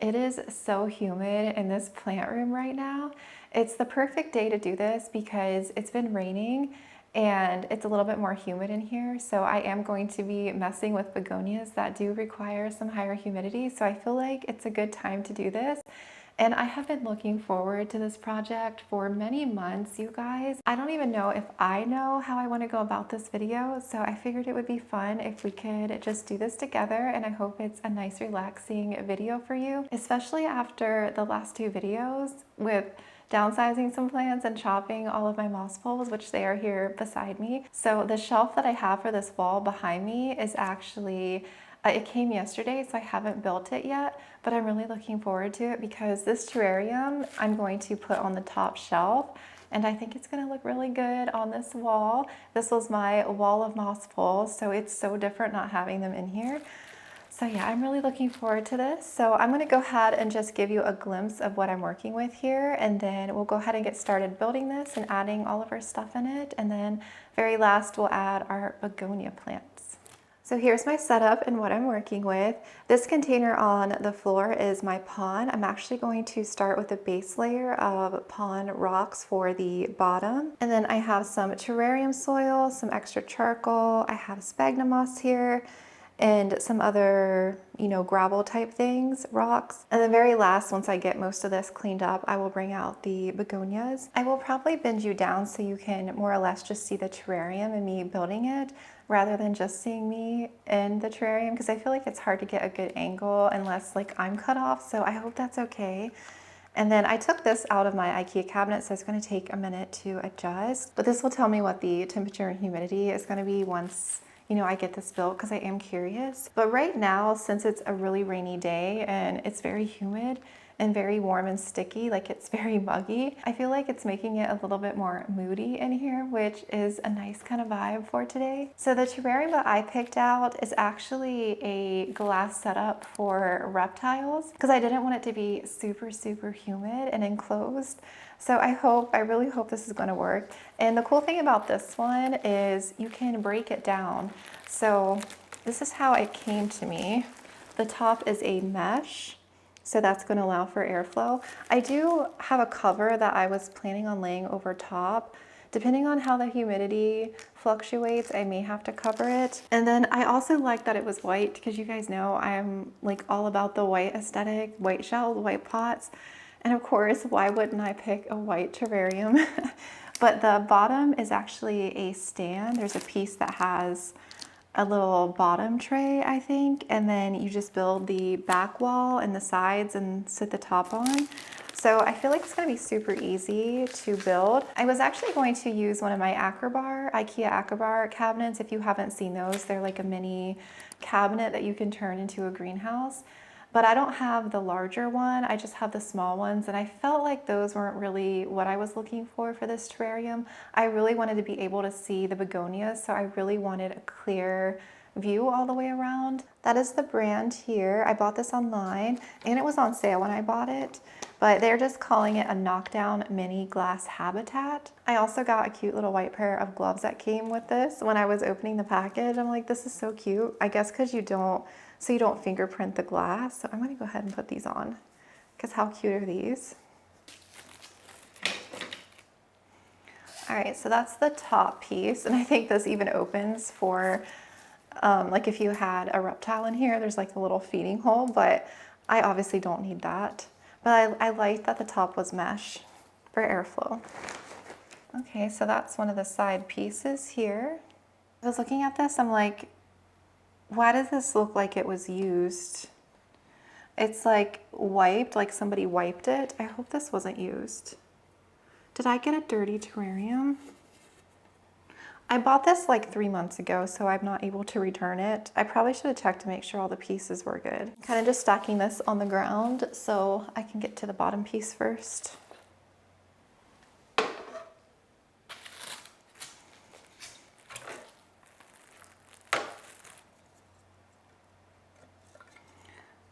It is so humid in this plant room right now. It's the perfect day to do this because it's been raining and it's a little bit more humid in here. So I am going to be messing with begonias that do require some higher humidity. So I feel like it's a good time to do this. And I have been looking forward to this project for many months, you guys. I don't even know if I know how I want to go about this video, so I figured it would be fun if we could just do this together, and I hope it's a nice, relaxing video for you, especially after the last two videos with downsizing some plants and chopping all of my moss poles, which they are here beside me. So the shelf that I have for this wall behind me is actually it came yesterday, so I haven't built it yet, but I'm really looking forward to it because this terrarium I'm going to put on the top shelf, and I think it's going to look really good on this wall. This was my wall of moss poles, so it's so different not having them in here. So yeah, I'm really looking forward to this. So I'm going to go ahead and just give you a glimpse of what I'm working with here, and then we'll go ahead and get started building this and adding all of our stuff in it, and then very last we'll add our begonia plants. So here's my setup and what I'm working with. This container on the floor is my pond. I'm actually going to start with a base layer of pond rocks for the bottom. And then I have some terrarium soil, some extra charcoal. I have sphagnum moss here and some other, gravel type things, rocks. And then very last, once I get most of this cleaned up, I will bring out the begonias. I will probably bend you down so you can more or less just see the terrarium and me building it, rather than just seeing me in the terrarium, because I feel like it's hard to get a good angle unless I'm cut off, so I hope that's okay. And then I took this out of my IKEA cabinet, so it's going to take a minute to adjust, but this will tell me what the temperature and humidity is going to be once I get this built, because I am curious. But right now, since it's a really rainy day and it's very humid and very warm and sticky, it's very muggy, I feel like it's making it a little bit more moody in here, which is a nice kind of vibe for today. So the terrarium that I picked out is actually a glass setup for reptiles, because I didn't want it to be super, super humid and enclosed. So I really hope this is going to work. And the cool thing about this one is you can break it down. So this is how it came to me. The top is a mesh, so that's going to allow for airflow. I do have a cover that I was planning on laying over top. Depending on how the humidity fluctuates, I may have to cover it. And then I also like that it was white, because you guys know I'm all about the white aesthetic, white shells, white pots. And of course, why wouldn't I pick a white terrarium? But the bottom is actually a stand. There's a piece that has a little bottom tray, I think, and then you just build the back wall and the sides and sit the top on. So I feel like it's going to be super easy to build. I was actually going to use one of my IKEA Acrobar cabinets. If you haven't seen those, they're like a mini cabinet that you can turn into a greenhouse. But I don't have the larger one, I just have the small ones, and I felt like those weren't really what I was looking for this terrarium. I really wanted to be able to see the begonias, so I really wanted a clear view all the way around. That is the brand here. I bought this online, and it was on sale when I bought it, but they're just calling it a knockdown mini glass habitat. I also got a cute little white pair of gloves that came with this. When I was opening the package, I'm like, this is so cute. I guess because you don't fingerprint the glass. So I'm going to go ahead and put these on, because how cute are these? All right, so that's the top piece, and I think this even opens for if you had a reptile in here, there's a little feeding hole, but I obviously don't need that. But I liked that the top was mesh for airflow. Okay, so that's one of the side pieces here. I was looking at this, I'm like, why does this look like it was used? It's wiped, like somebody wiped it. I hope this wasn't used. Did I get a dirty terrarium? I bought this 3 months ago, so I'm not able to return it. I probably should have checked to make sure all the pieces were good. Kind of just stacking this on the ground so I can get to the bottom piece first.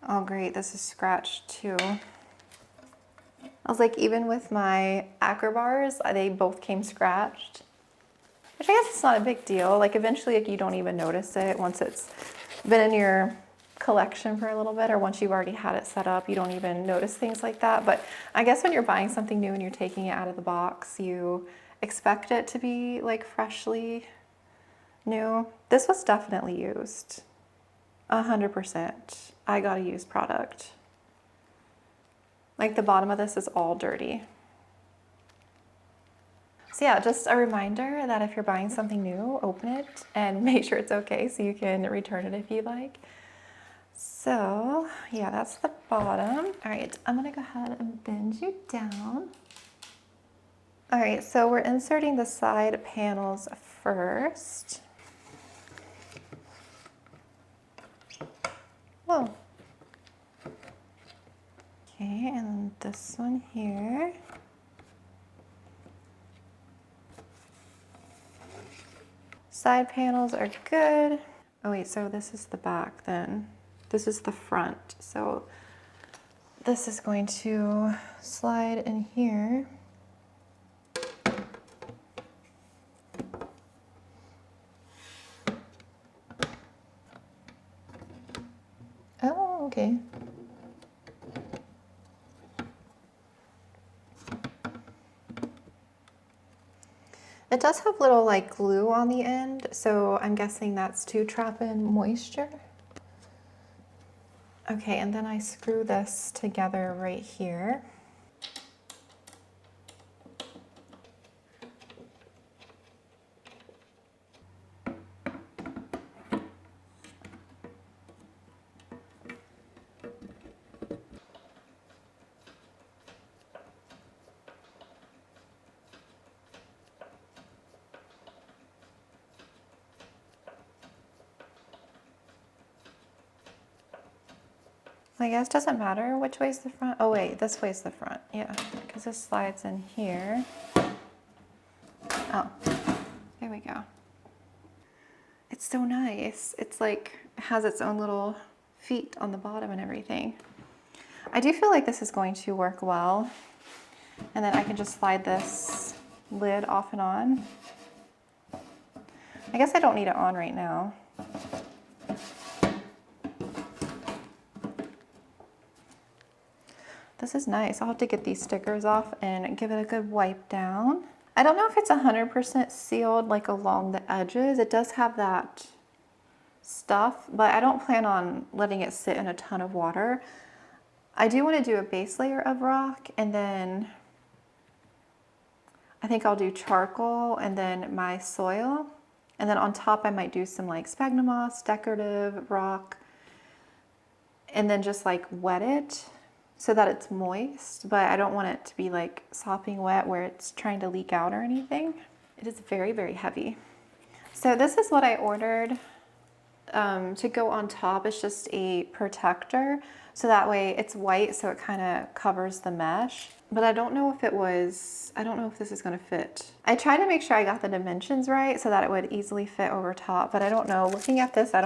Oh great, this is scratched too. I was like, even with my Acrobars, they both came scratched. Which I guess it's not a big deal. Eventually you don't even notice it once it's been in your collection for a little bit, or once you've already had it set up, you don't even notice things like that. But I guess when you're buying something new and you're taking it out of the box, you expect it to be like freshly new. This was definitely used. 100%. I got a used product. Like the bottom of this is all dirty. So yeah, just a reminder that if you're buying something new, open it and make sure it's okay so you can return it if you like. So yeah, that's the bottom. All right, I'm gonna go ahead and bend you down. All right, so we're inserting the side panels first. Whoa. Okay, and then this one here. Side panels are good. Oh wait, so this is the back then. This is the front. So this is going to slide in here. Oh, okay. It does have little like glue on the end, so I'm guessing that's to trap in moisture. Okay, and then I screw this together right here. I guess it doesn't matter which way's the front. Oh wait, this way's the front. Yeah, because this slides in here. Oh, there we go. It's so nice. It's like, it has its own little feet on the bottom and everything. I do feel like this is going to work well. And then I can just slide this lid off and on. I guess I don't need it on right now. This is nice. I'll have to get these stickers off and give it a good wipe down. I don't know if it's 100% sealed like along the edges. It does have that stuff, but I don't plan on letting it sit in a ton of water. I do want to do a base layer of rock, and then I think I'll do charcoal and then my soil. And then on top I might do some like sphagnum moss, decorative rock, and then just like wet it so that it's moist, but I don't want it to be like sopping wet where it's trying to leak out or anything. It is very, very heavy. So this is what I ordered to go on top. It's just a protector. So that way it's white, so it kind of covers the mesh. But I don't know if I don't know if this is gonna fit. I tried to make sure I got the dimensions right so that it would easily fit over top, but I don't know. Looking at this, I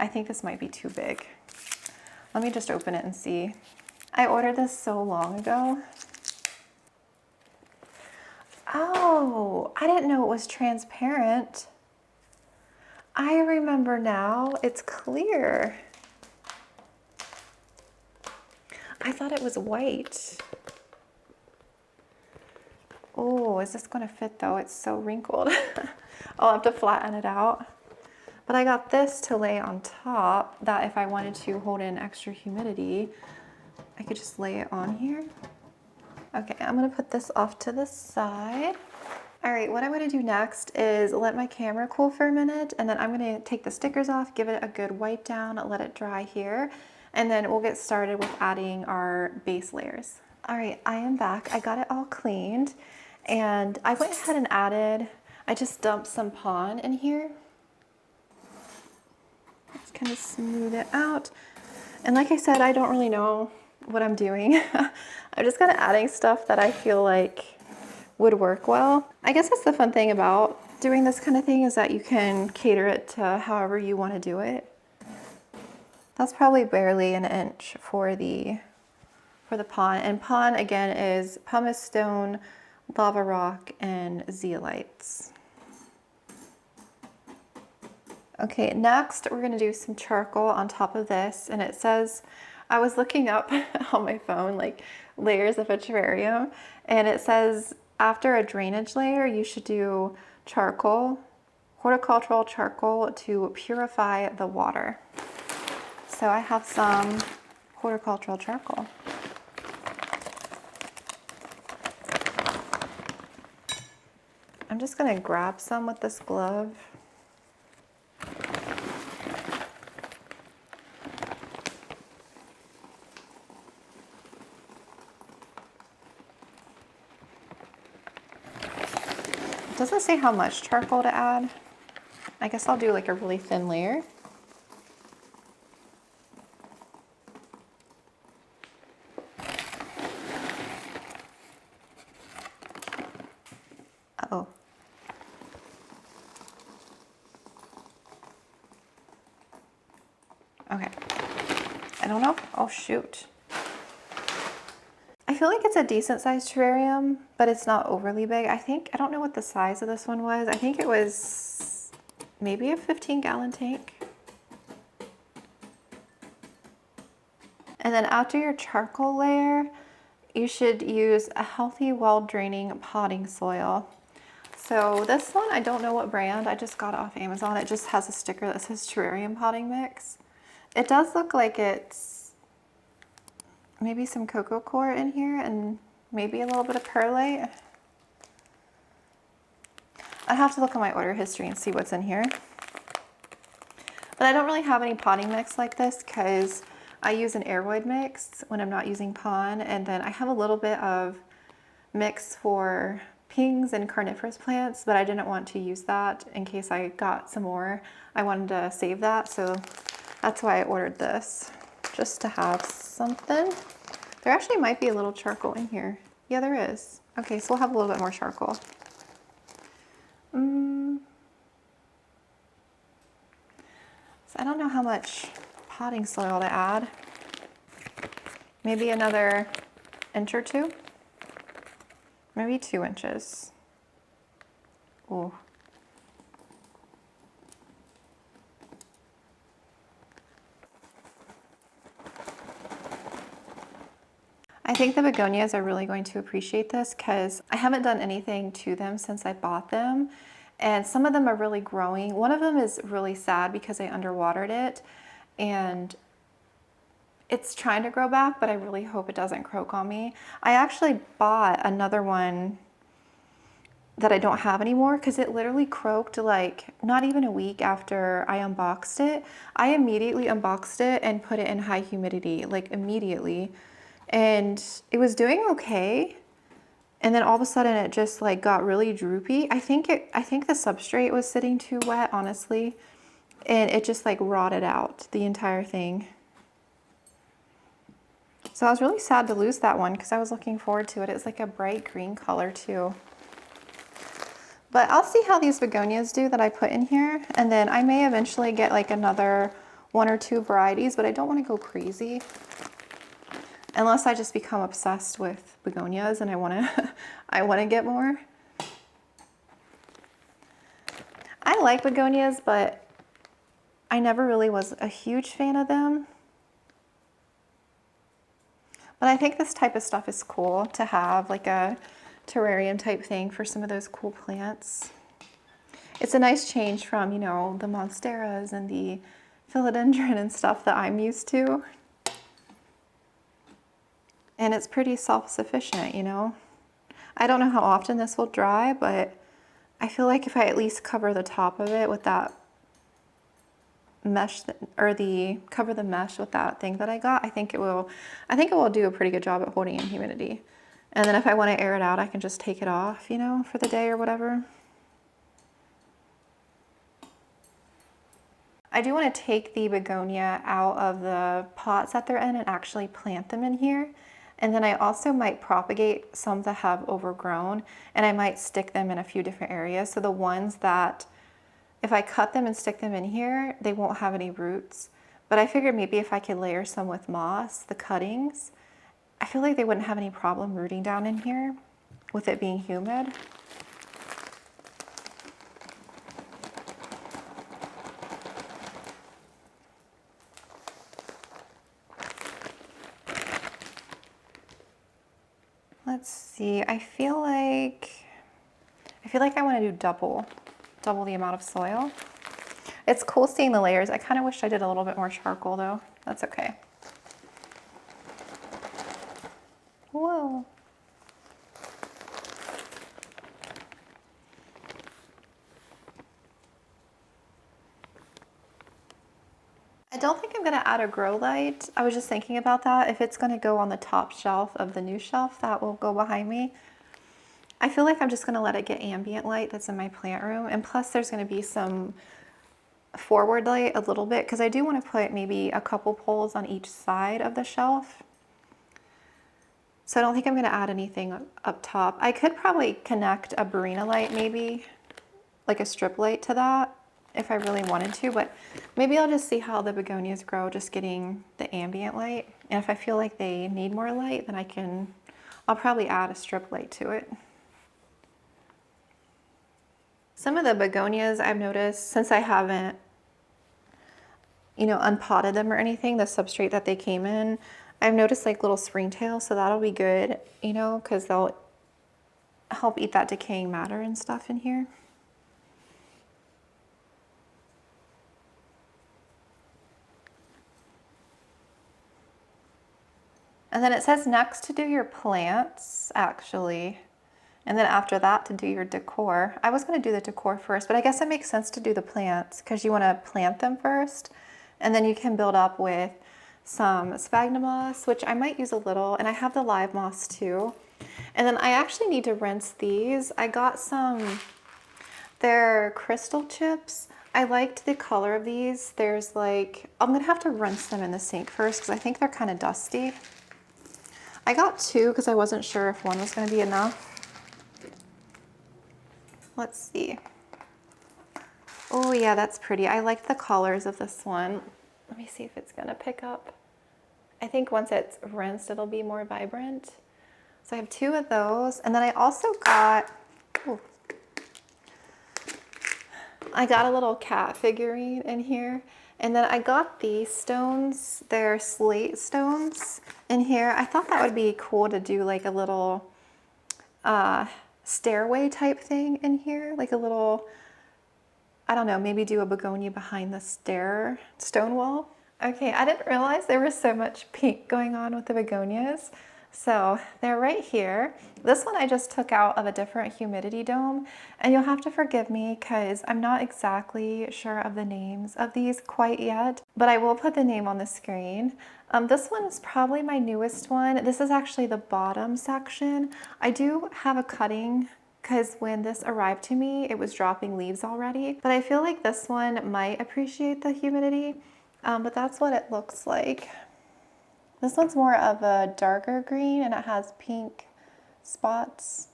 think this might be too big. Let me just open it and see. I ordered this so long ago. Oh, I didn't know it was transparent. I remember now, it's clear. I thought it was white. Oh, is this gonna fit though? It's so wrinkled. I'll have to flatten it out. But I got this to lay on top that if I wanted to hold in extra humidity, I could just lay it on here. Okay, I'm gonna put this off to the side. All right, what I'm gonna do next is let my camera cool for a minute, and then I'm gonna take the stickers off, give it a good wipe down, let it dry here, and then we'll get started with adding our base layers. All right, I am back. I got it all cleaned, and I went ahead and I just dumped some pond in here. Let's kind of smooth it out. And like I said, I don't really know what I'm doing. I'm just kind of adding stuff that I feel like would work well. I guess that's the fun thing about doing this kind of thing, is that you can cater it to however you want to do it. That's probably barely an inch for the pond. And pond again is pumice stone, lava rock, and zeolites. Okay, next we're gonna do some charcoal on top of this, and it says, I was looking up on my phone like layers of a terrarium, and it says after a drainage layer you should do charcoal, horticultural charcoal, to purify the water. So I have some horticultural charcoal. I'm just gonna grab some with this glove. It doesn't say how much charcoal to add. I guess I'll do like a really thin layer. Uh-oh. Okay. I don't know. Oh, shoot. I feel like it's a decent sized terrarium, but it's not overly big. I don't know what the size of this one was. I think it was maybe a 15-gallon tank. And then after your charcoal layer, you should use a healthy, well-draining potting soil. So this one, I don't know what brand. I just got it off Amazon. It just has a sticker that says terrarium potting mix. It does look like it's maybe some cocoa coir in here and maybe a little bit of perlite. I have to look at my order history and see what's in here. But I don't really have any potting mix like this because I use an aeroid mix when I'm not using pon, and then I have a little bit of mix for pings and carnivorous plants, but I didn't want to use that in case I got some more. I wanted to save that, so that's why I ordered this, just to have something. There actually might be a little charcoal in here. Yeah, there is. Okay, so we'll have a little bit more charcoal. So I don't know how much potting soil to add. Maybe another inch or two? Maybe 2 inches. Ooh. I think the begonias are really going to appreciate this because I haven't done anything to them since I bought them. And some of them are really growing. One of them is really sad because I underwatered it and it's trying to grow back, but I really hope it doesn't croak on me. I actually bought another one that I don't have anymore because it literally croaked like not even a week after I unboxed it. I immediately unboxed it and put it in high humidity, like immediately. And it was doing okay. And then all of a sudden it just like got really droopy. I think the substrate was sitting too wet, honestly. And it just like rotted out the entire thing. So I was really sad to lose that one because I was looking forward to it. It's like a bright green color too. But I'll see how these begonias do that I put in here. And then I may eventually get like another 1 or 2 varieties, but I don't want to go crazy. Unless I just become obsessed with begonias and I want to get more. I like begonias, but I never really was a huge fan of them. But I think this type of stuff is cool to have, like a terrarium type thing for some of those cool plants. It's a nice change from, you know, the monsteras and the philodendron and stuff that I'm used to. And it's pretty self-sufficient, you know. I don't know how often this will dry, but I feel like if I at least cover the top of it with that mesh, cover the mesh with that thing that I got, I think it will do a pretty good job at holding in humidity. And then if I want to air it out, I can just take it off, you know, for the day or whatever. I do want to take the begonia out of the pots that they're in and actually plant them in here. And then I also might propagate some that have overgrown, and I might stick them in a few different areas. So the ones that, if I cut them and stick them in here, they won't have any roots. But I figured maybe if I could layer some with moss, the cuttings, I feel like they wouldn't have any problem rooting down in here with it being humid. Let's see, I feel like I want to do double the amount of soil. It's cool seeing the layers. I kind of wish I did a little bit more charcoal though. That's okay. Whoa. I don't think I'm gonna add a grow light. I was just thinking about that. If it's gonna go on the top shelf of the new shelf, that will go behind me. I feel like I'm just gonna let it get ambient light that's in my plant room. And plus there's gonna be some forward light a little bit because I do want to put maybe a couple poles on each side of the shelf. So I don't think I'm going to add anything up top. I could probably connect a Barina light, maybe like a strip light to that if I really wanted to, but maybe I'll just see how the begonias grow, just getting the ambient light. And if I feel like they need more light, then I'll probably add a strip light to it. Some of the begonias I've noticed, since I haven't, unpotted them or anything, the substrate that they came in, I've noticed like little springtails, so that'll be good, because they'll help eat that decaying matter and stuff in here. And then it says next to do your plants, actually. And then after that to do your decor. I was going to do the decor first, but I guess it makes sense to do the plants because you want to plant them first. And then you can build up with some sphagnum moss, which I might use a little. And I have the live moss too. And then I actually need to rinse these. I got they're crystal chips. I liked the color of these. There's like, I'm going to have to rinse them in the sink first because I think they're kind of dusty. I got two because I wasn't sure if one was going to be enough. Let's see. Oh yeah, that's pretty. I like the colors of this one. Let me see if it's gonna pick up. I think once it's rinsed, it'll be more vibrant. So I have two of those. And then I also got, I got a little cat figurine in here. And then I got these stones. They're slate stones in here. I thought that would be cool to do like a little stairway type thing in here, like a little, I don't know, maybe do a begonia behind the stone wall. Okay, I didn't realize there was so much pink going on with the begonias. So they're right here. This one I just took out of a different humidity dome, and you'll have to forgive me because I'm not exactly sure of the names of these quite yet, but I will put the name on the screen. This one is probably my newest one. This is actually the bottom section. I do have a cutting because when this arrived to me, it was dropping leaves already, but I feel like this one might appreciate the humidity, but that's what it looks like. This one's more of a darker green and it has pink spots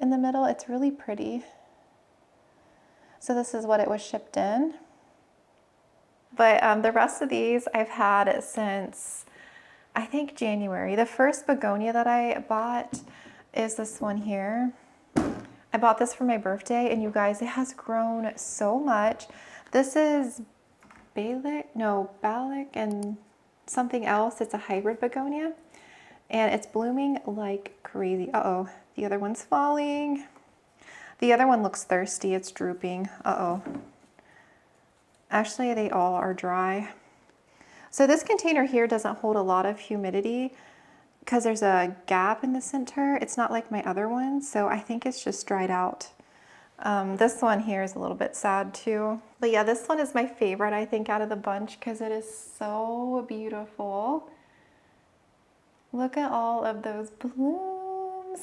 in the middle. It's really pretty. So this is what it was shipped in. But the rest of these I've had since, I think, January. The first begonia that I bought is this one here. I bought this for my birthday, and you guys, it has grown so much. This is Balic and something else. It's a hybrid begonia, and it's blooming like crazy. Uh-oh, the other one's falling. The other one looks thirsty. It's drooping. Uh-oh. Actually, they all are dry. So this container here doesn't hold a lot of humidity because there's a gap in the center. It's not like my other one, so I think it's just dried out. This one here is a little bit sad too. But yeah, this one is my favorite, I think, out of the bunch because it is so beautiful. Look at all of those blooms.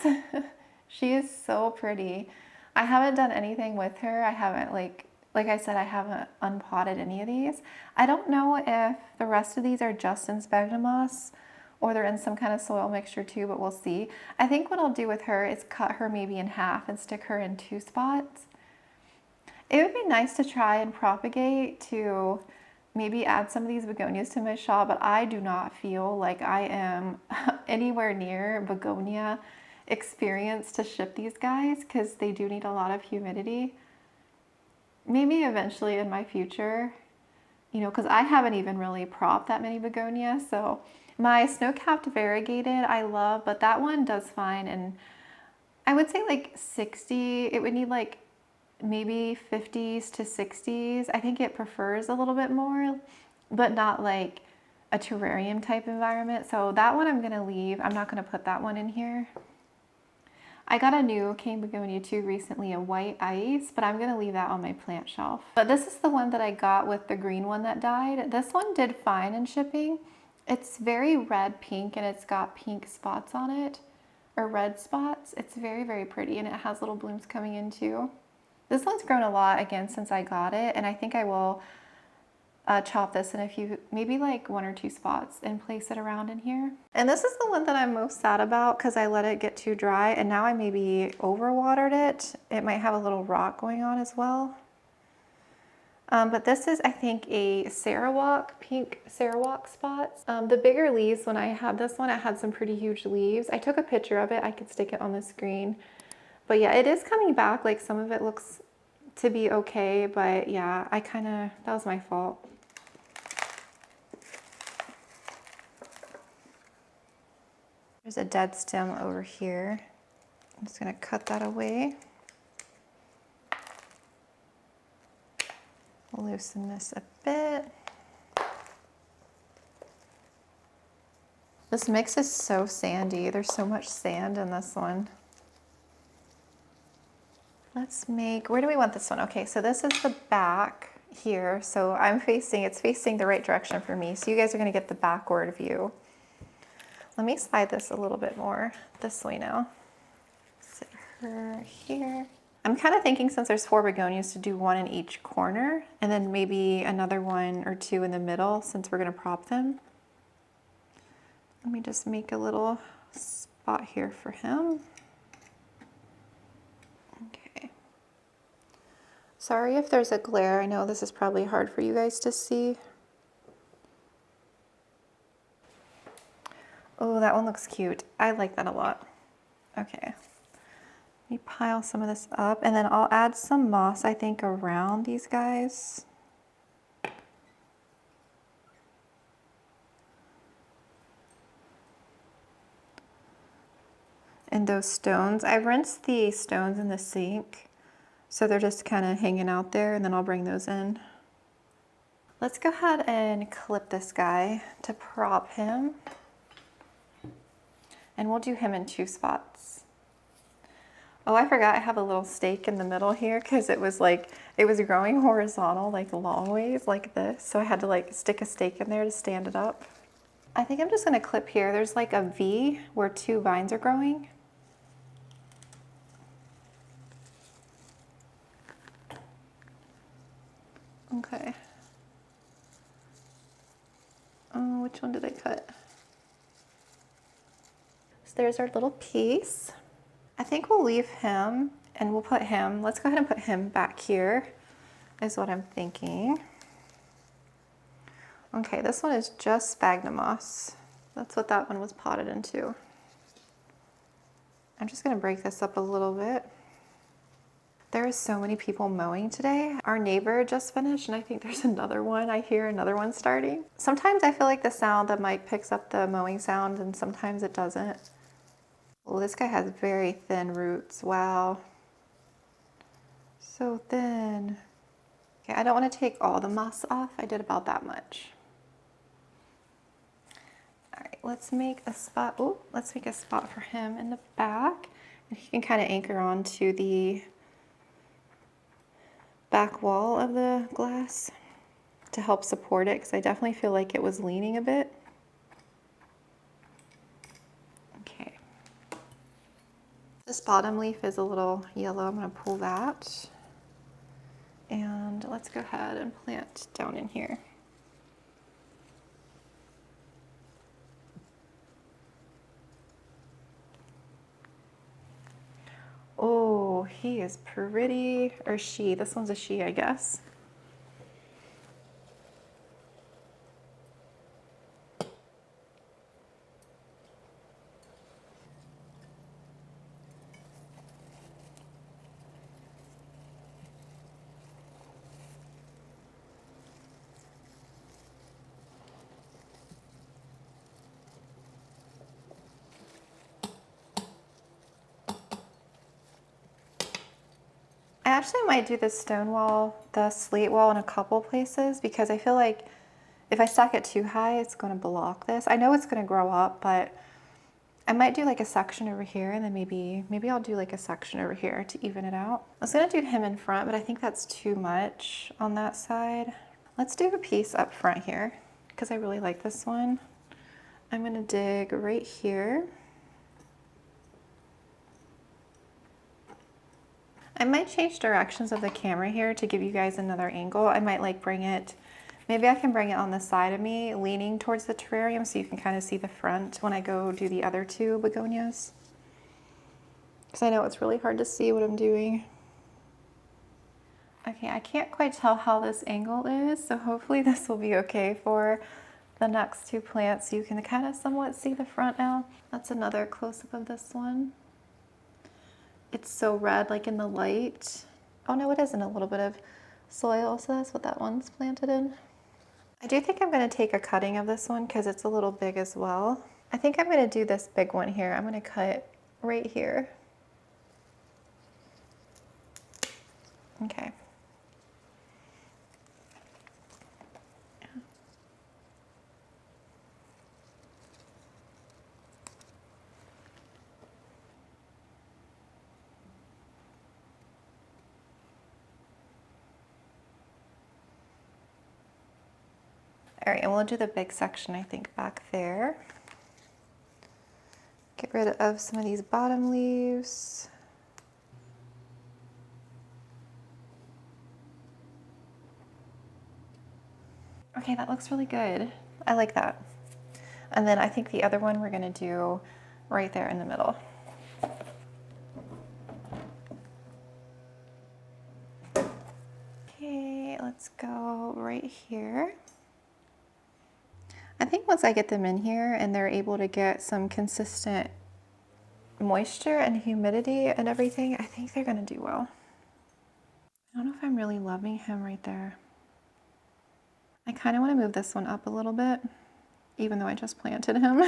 She is so pretty. I haven't done anything with her. I haven't, like I said, I haven't unpotted any of these. I don't know if the rest of these are just in sphagnum moss or they're in some kind of soil mixture too, but we'll see. I think what I'll do with her is cut her maybe in half and stick her in 2 spots. It would be nice to try and propagate to maybe add some of these begonias to my shop, but I do not feel like I am anywhere near begonia experience to ship these guys because they do need a lot of humidity. Maybe eventually in my future, because I haven't even really propped that many begonias, so My snow-capped variegated I love, but that one does fine, and I would say like 60. It would need like maybe 50s to 60s. I think it prefers a little bit more, but not like a terrarium type environment. So that one I'm gonna leave. I'm not gonna put that one in here. I got a new King Begonia too recently, a white ice, but I'm gonna leave that on my plant shelf. But this is the one that I got with the green one that died. This one did fine in shipping. It's very red pink and it's got pink spots on it, or red spots. It's very, very pretty, and it has little blooms coming in too. This one's grown a lot again since I got it, and I think I will chop this in a few, maybe like 1 or 2 spots, and place it around in here. And this is the one that I'm most sad about because I let it get too dry, and now I maybe overwatered it. It might have a little rot going on as well. But this is, I think, a Sarawak, pink Sarawak spots. The bigger leaves, when I had this one, it had some pretty huge leaves. I took a picture of it. I could stick it on the screen. But yeah, it is coming back. Like, some of it looks to be okay, but yeah, that was my fault. There's a dead stem over here. I'm just gonna cut that away. Loosen this a bit. This mix is so sandy. There's so much sand in this one. Let's make, where do we want this one? Okay, so this is the back here. So it's facing the right direction for me. So you guys are gonna get the backward view. Let me slide this a little bit more this way now. Sit her here. I'm kind of thinking, since there's 4 begonias, to do 1 in each corner, and then maybe another 1 or 2 in the middle since we're gonna prop them. Let me just make a little spot here for him. Okay. Sorry if there's a glare. I know this is probably hard for you guys to see. Oh, that one looks cute. I like that a lot. Okay. Let me pile some of this up, and then I'll add some moss, I think, around these guys. And those stones, I rinsed the stones in the sink, so they're just kind of hanging out there, and then I'll bring those in. Let's go ahead and clip this guy to prop him. And we'll do him in 2 spots. Oh, I forgot I have a little stake in the middle here because it was growing horizontal, like long ways like this. So I had to like stick a stake in there to stand it up. I think I'm just gonna clip here. There's like a V where 2 vines are growing. Okay. Oh, which one did I cut? So there's our little piece. I think we'll leave him, and we'll put him, let's go ahead and put him back here, is what I'm thinking. Okay, this one is just sphagnum moss. That's what that one was potted into. I'm just gonna break this up a little bit. There are so many people mowing today. Our neighbor just finished, and I think there's another one. I hear another one starting. Sometimes I feel like the mic picks up the mowing sound, and sometimes it doesn't. Well, this guy has very thin roots. Wow. So thin. Okay, I don't want to take all the moss off. I did about that much. All right, let's make a spot. Oh, let's make a spot for him in the back. And he can kind of anchor onto the back wall of the glass to help support it, because I definitely feel like it was leaning a bit. Okay. This bottom leaf is a little yellow. I'm going to pull that. And let's go ahead and plant down in here. Oh, he is pretty, or she. This one's a she, I guess. I actually might do the stone wall, the slate wall in a couple places because I feel like if I stack it too high, it's going to block this. I know it's going to grow up, but I might do like a section over here and then maybe I'll do like a section over here to even it out. I was going to do him in front, but I think that's too much on that side. Let's do a piece up front here because I really like this one. I'm going to dig right here. I might change directions of the camera here to give you guys another angle. I might like bring it, maybe I can bring it on the side of me, leaning towards the terrarium so you can kind of see the front when I go do the other two begonias. Because I know it's really hard to see what I'm doing. Okay, I can't quite tell how this angle is, so hopefully this will be okay for the next two plants. You can kind of somewhat see the front now. That's another close-up of this one. It's so red, like in the light. Oh no, it isn't a little bit of soil, so that's what that one's planted in. I do think I'm going to take a cutting of this one because it's a little big as well. I think I'm going to do this big one here. I'm going to cut right here. Okay. All right, and we'll do the big section, I think, back there. Get rid of some of these bottom leaves. Okay, that looks really good. I like that. And then I think the other one we're gonna do right there in the middle. Okay, let's go right here. I think once I get them in here and they're able to get some consistent moisture and humidity and everything, I think they're gonna do well. I don't know if I'm really loving him right there. I kind of want to move this one up a little bit, even though I just planted him.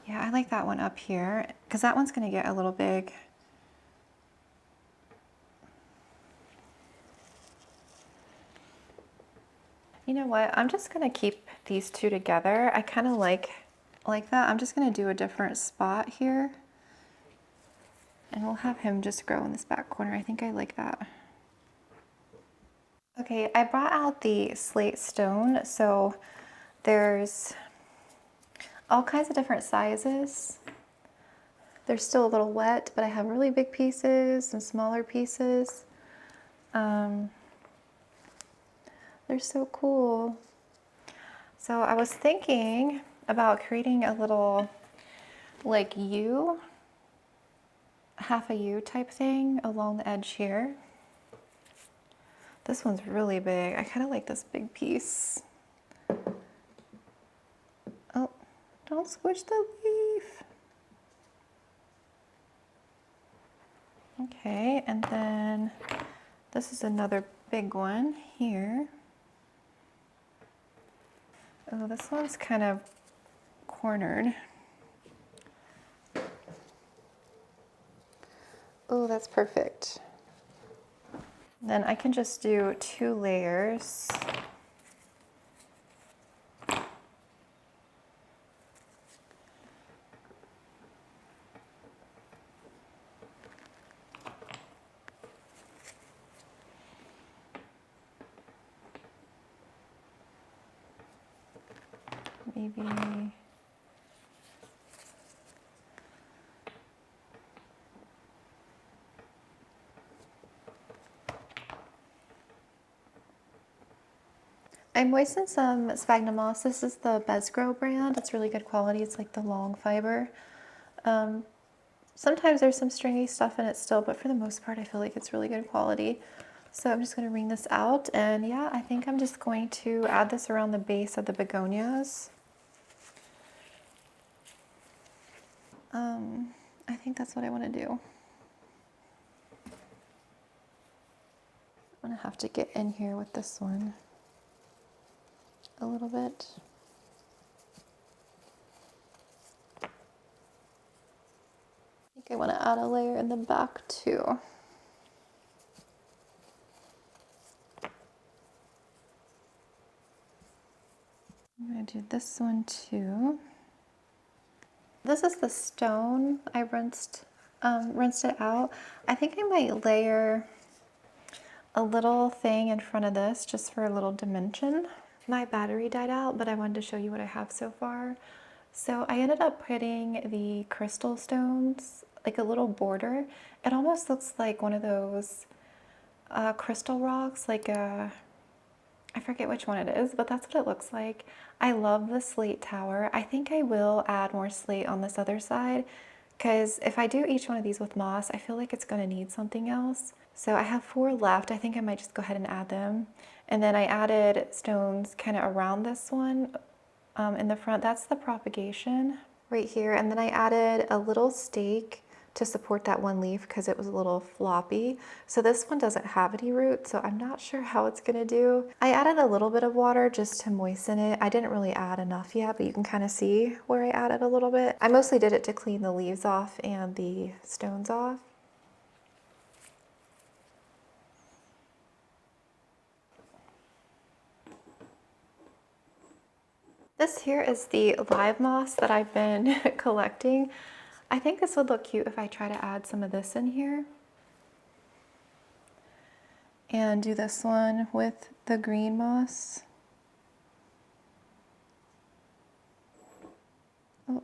Yeah, I like that one up here because that one's going to get a little big. You know what? I'm just going to keep these two together. I kind of like that. I'm just going to do a different spot here. And we'll have him just grow in this back corner. I think I like that. Okay, I brought out the slate stone. So there's all kinds of different sizes. They're still a little wet, but I have really big pieces, some smaller pieces. They're so cool. So I was thinking about creating a little like U, half a U type thing along the edge here. This one's really big. I kind of like this big piece. Oh, don't squish the leaf. Okay, and then this is another big one here. Oh, this one's kind of cornered. Oh, that's perfect. Then I can just do 2 layers. Maybe I moistened some sphagnum moss. This is the Begonia brand. It's really good quality. It's like the long fiber. Sometimes there's some stringy stuff in it still, but for the most part, I feel like it's really good quality. So I'm just going to wring this out, and yeah, I think I'm just going to add this around the base of the begonias. I think that's what I want to do. I'm gonna have to get in here with this one a little bit. I think I want to add a layer in the back too. I'm gonna do this one too. This is the stone. I rinsed it out. I think I might layer a little thing in front of this just for a little dimension. My battery died out, but I wanted to show you what I have so far. So I ended up putting the crystal stones, like a little border. It almost looks like one of those crystal rocks, like a, I forget which one it is, but that's what it looks like. I love the slate tower. I think I will add more slate on this other side because if I do each one of these with moss, I feel like it's going to need something else. So I have 4 left. I think I might just go ahead and add them. And then I added stones kind of around this one in the front. That's the propagation right here. And then I added a little stake to support that one leaf because it was a little floppy. So this one doesn't have any roots, so I'm not sure how it's gonna do. I added a little bit of water just to moisten it. I didn't really add enough yet, but you can kind of see where I added a little bit. I mostly did it to clean the leaves off and the stones off. This here is the live moss that I've been collecting. I think this would look cute if I try to add some of this in here. And do this one with the green moss. Oh.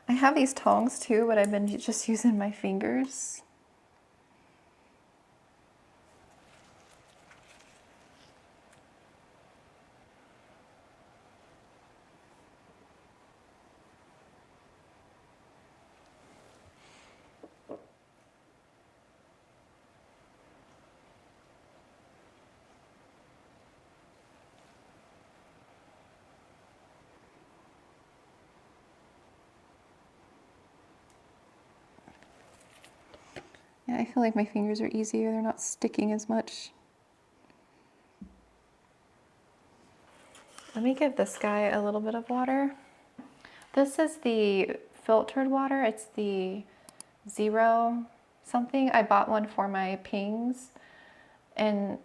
I have these tongs too, but I've been just using my fingers. Yeah, I feel like my fingers are easier. They're not sticking as much. Let me give this guy a little bit of water. This is the filtered water. It's the 0 something. I bought one for my pings and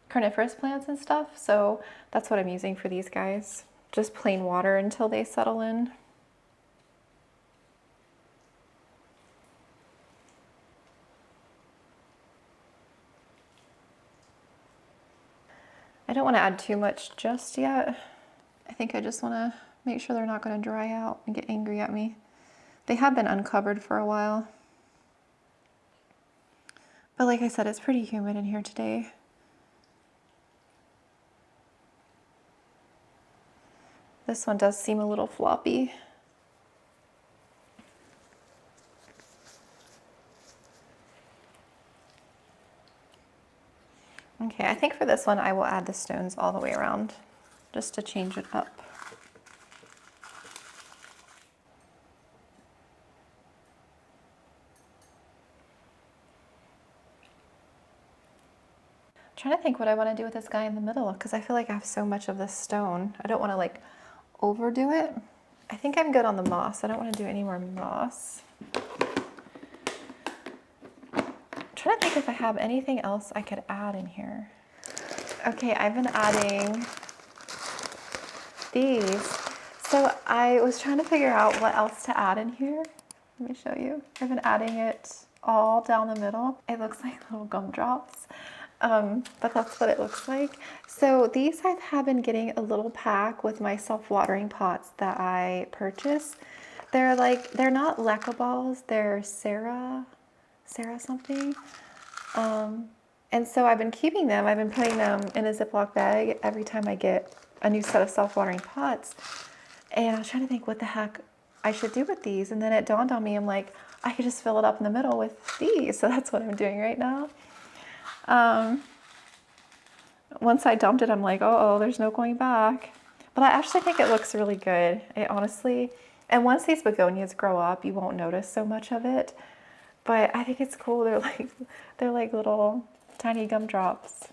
carnivorous plants and stuff. So that's what I'm using for these guys. Just plain water until they settle in. I don't want to add too much just yet. I think I just want to make sure they're not going to dry out and get angry at me. They have been uncovered for a while. But like I said, it's pretty humid in here today. This one does seem a little floppy. Okay, I think for this one I will add the stones all the way around just to change it up. I'm trying to think what I want to do with this guy in the middle because I feel like I have so much of this stone. I don't want to like overdo it. I think I'm good on the moss. I don't want to do any more moss. I'm trying to think if I have anything else I could add in here. Okay, I've been adding these. So I was trying to figure out what else to add in here. Let me show you. I've been adding it all down the middle. It looks like little gumdrops, but that's what it looks like. So these I have been getting a little pack with my self-watering pots that I purchased. They're not Leca balls, they're Sarah something. And so I've been keeping them. I've been putting them in a Ziploc bag every time I get a new set of self-watering pots. And I was trying to think what the heck I should do with these. And then it dawned on me, I'm like, I could just fill it up in the middle with these. So that's what I'm doing right now. Once I dumped it, I'm like, oh, there's no going back. But I actually think it looks really good. It honestly, And once these begonias grow up, you won't notice so much of it. But I think it's cool. They're like little tiny gumdrops.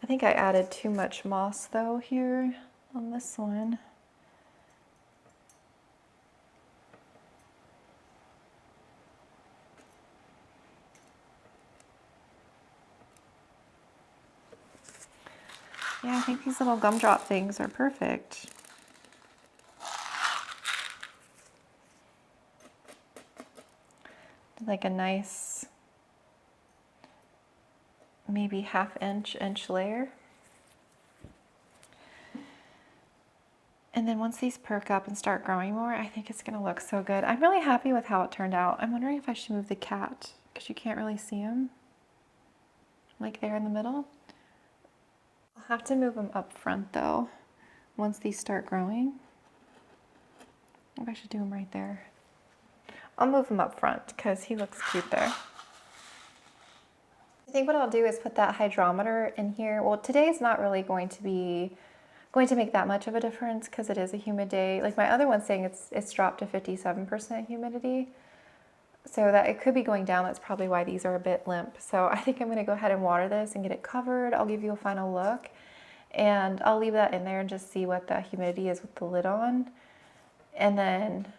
I think I added too much moss though here on this one. Yeah, I think these little gumdrop things are perfect. Like a nice, maybe half-inch layer. And then once these perk up and start growing more, I think it's gonna look so good. I'm really happy with how it turned out. I'm wondering if I should move the cat, because you can't really see him, like there in the middle. I'll have to move him up front though, once these start growing. Maybe I should do him right there. I'll move him up front because he looks cute there. I think what I'll do is put that hydrometer in here. Well, today's not really going to make that much of a difference because it is a humid day. Like my other one's saying it's dropped to 57% humidity. So that it could be going down. That's probably why these are a bit limp. So I think I'm gonna go ahead and water this and get it covered. I'll give you a final look and I'll leave that in there and just see what the humidity is with the lid on. And then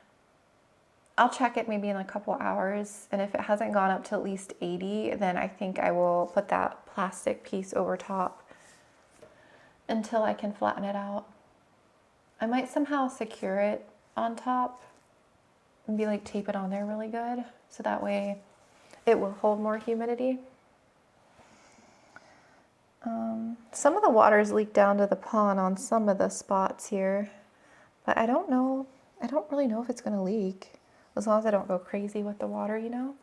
I'll check it maybe in a couple hours. And if it hasn't gone up to at least 80, then I think I will put that plastic piece over top until I can flatten it out. I might somehow secure it on top and be like tape it on there really good. So that way it will hold more humidity. Some of the water's leaked down to the pond on some of the spots here, but I don't really know if it's gonna leak as long as I don't go crazy with the water, you know?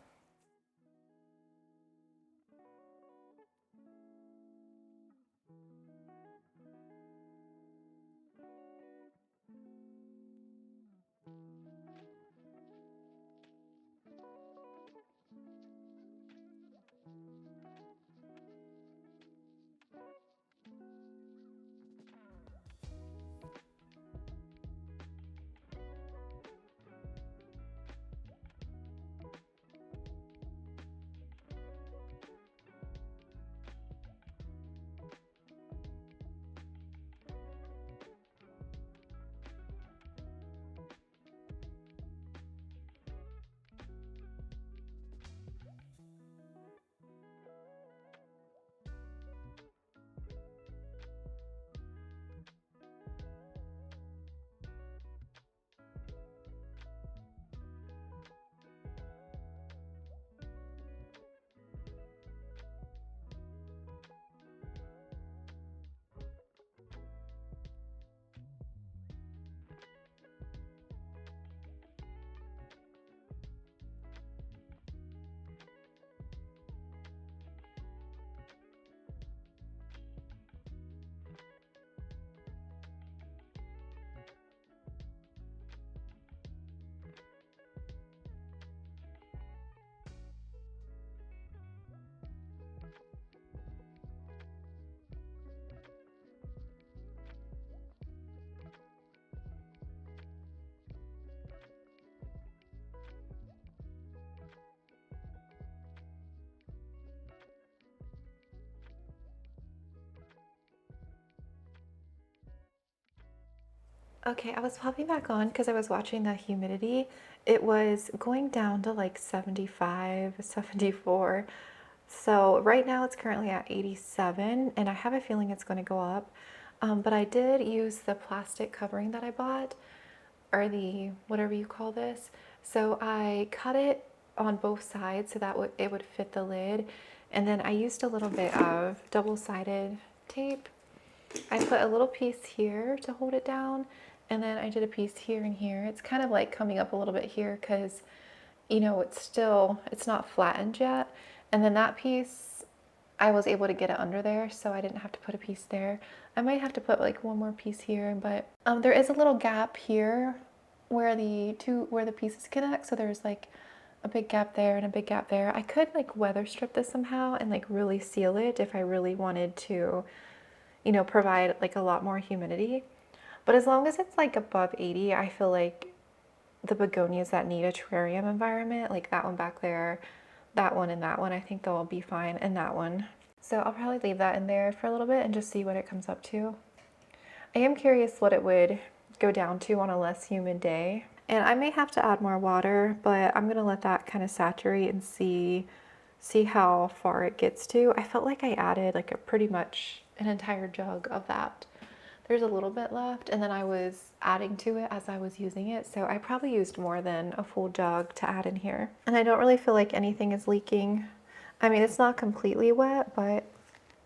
Okay, I was popping back on because I was watching the humidity. It was going down to like 75, 74. So right now it's currently at 87 and I have a feeling it's going to go up. But I did use the plastic covering that I bought, or the whatever you call this. So I cut it on both sides so that it would fit the lid. And then I used a little bit of double-sided tape. I put a little piece here to hold it down, and then I did a piece here and here. It's kind of like coming up a little bit here because, you know, it's not flattened yet. And then that piece, I was able to get it under there, so I didn't have to put a piece there. I might have to put like one more piece here, but there is a little gap here where the pieces connect. So there's like a big gap there and a big gap there. I could like weather strip this somehow and like really seal it if I really wanted to, you know, provide like a lot more humidity. But as long as it's like above 80, I feel like the begonias that need a terrarium environment, like that one back there, that one and that one, I think they'll be fine, and that one. So I'll probably leave that in there for a little bit and just see what it comes up to. I am curious what it would go down to on a less humid day. And I may have to add more water, but I'm gonna let that kind of saturate and see how far it gets to. I felt like I added like a pretty much an entire jug of that. There's a little bit left, and then I was adding to it as I was using it. So I probably used more than a full jug to add in here. And I don't really feel like anything is leaking. I mean, it's not completely wet, but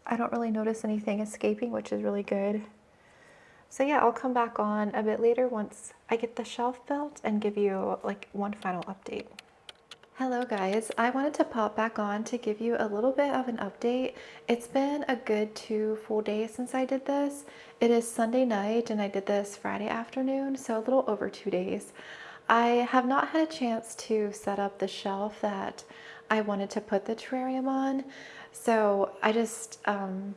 I don't really notice anything escaping, which is really good. So yeah, I'll come back on a bit later once I get the shelf built and give you like one final update. Hello guys, I wanted to pop back on to give you a little bit of an update. It's been a good 2 full days since I did this. It is Sunday night and I did this Friday afternoon, so a little over 2 days. I have not had a chance to set up the shelf that I wanted to put the terrarium on. So I just,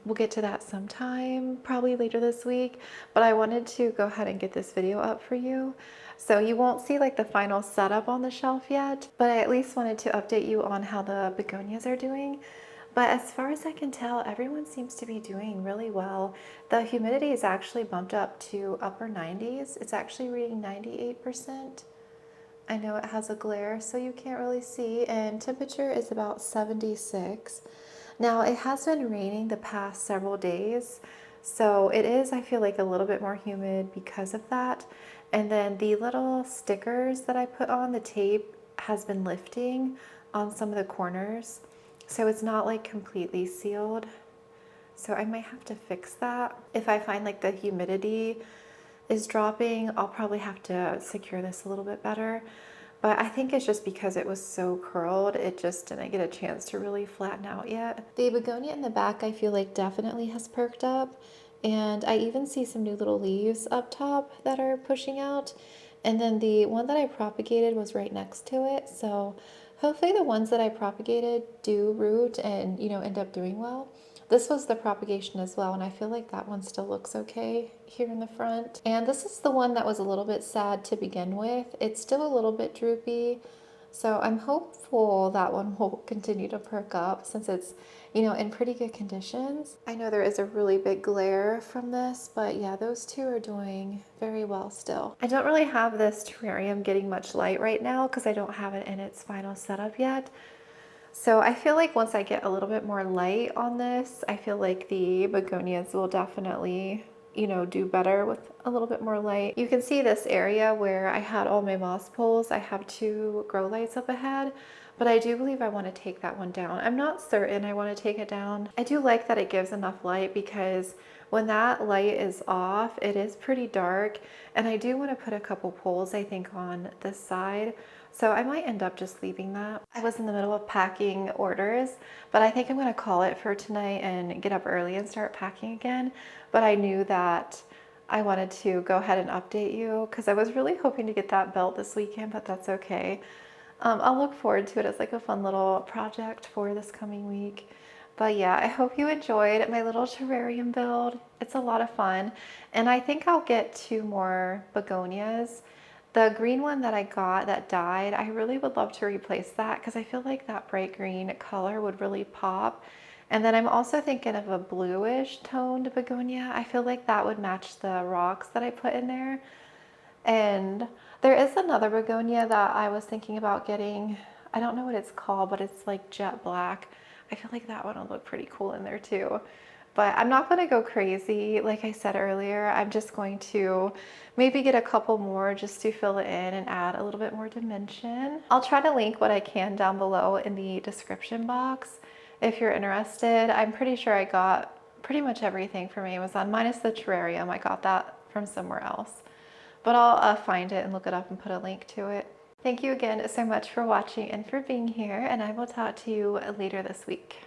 we'll get to that sometime, probably later this week, but I wanted to go ahead and get this video up for you. So you won't see like the final setup on the shelf yet, but I at least wanted to update you on how the begonias are doing. But as far as I can tell, everyone seems to be doing really well. The humidity is actually bumped up to upper 90s. It's actually reading 98%. I know it has a glare, so you can't really see, and temperature is about 76. Now, it has been raining the past several days, so it is, I feel like, a little bit more humid because of that. And then the little stickers that I put on, the tape has been lifting on some of the corners, so it's not like completely sealed. So I might have to fix that. If I find like the humidity is dropping, I'll probably have to secure this a little bit better. But I think it's just because it was so curled, it just didn't get a chance to really flatten out yet. The begonia in the back I feel like definitely has perked up, and I even see some new little leaves up top that are pushing out. And then the one that I propagated was right next to it, so hopefully the ones that I propagated do root and, you know, end up doing well. This was the propagation as well, and I feel like that one still looks okay here in the front. And this is the one that was a little bit sad to begin with. It's still a little bit droopy, so I'm hopeful that one will continue to perk up since it's, you know, in pretty good conditions. I know there is a really big glare from this, but yeah, those two are doing very well still. I don't really have this terrarium getting much light right now because I don't have it in its final setup yet. So I feel like once I get a little bit more light on this, I feel like the begonias will definitely, you know, do better with a little bit more light. You can see this area where I had all my moss poles. I have 2 grow lights up ahead, but I do believe I want to take that one down. I'm not certain I want to take it down. I do like that it gives enough light because when that light is off, it is pretty dark, and I do want to put a couple poles, I think, on this side. So I might end up just leaving that. I was in the middle of packing orders, but I think I'm gonna call it for tonight and get up early and start packing again. But I knew that I wanted to go ahead and update you because I was really hoping to get that built this weekend, but that's okay. I'll look forward to it as like a fun little project for this coming week. But yeah, I hope you enjoyed my little terrarium build. It's a lot of fun. And I think I'll get 2 more begonias. The green one that I got that died, I really would love to replace that because I feel like that bright green color would really pop. And then I'm also thinking of a bluish toned begonia. I feel like that would match the rocks that I put in there. And there is another begonia that I was thinking about getting. I don't know what it's called, but it's like jet black. I feel like that one will look pretty cool in there too. But I'm not going to go crazy. Like I said earlier, I'm just going to maybe get a couple more just to fill it in and add a little bit more dimension. I'll try to link what I can down below in the description box if you're interested. I'm pretty sure I got pretty much everything from Amazon, minus the terrarium. I got that from somewhere else. But I'll find it and look it up and put a link to it. Thank you again so much for watching and for being here, and I will talk to you later this week.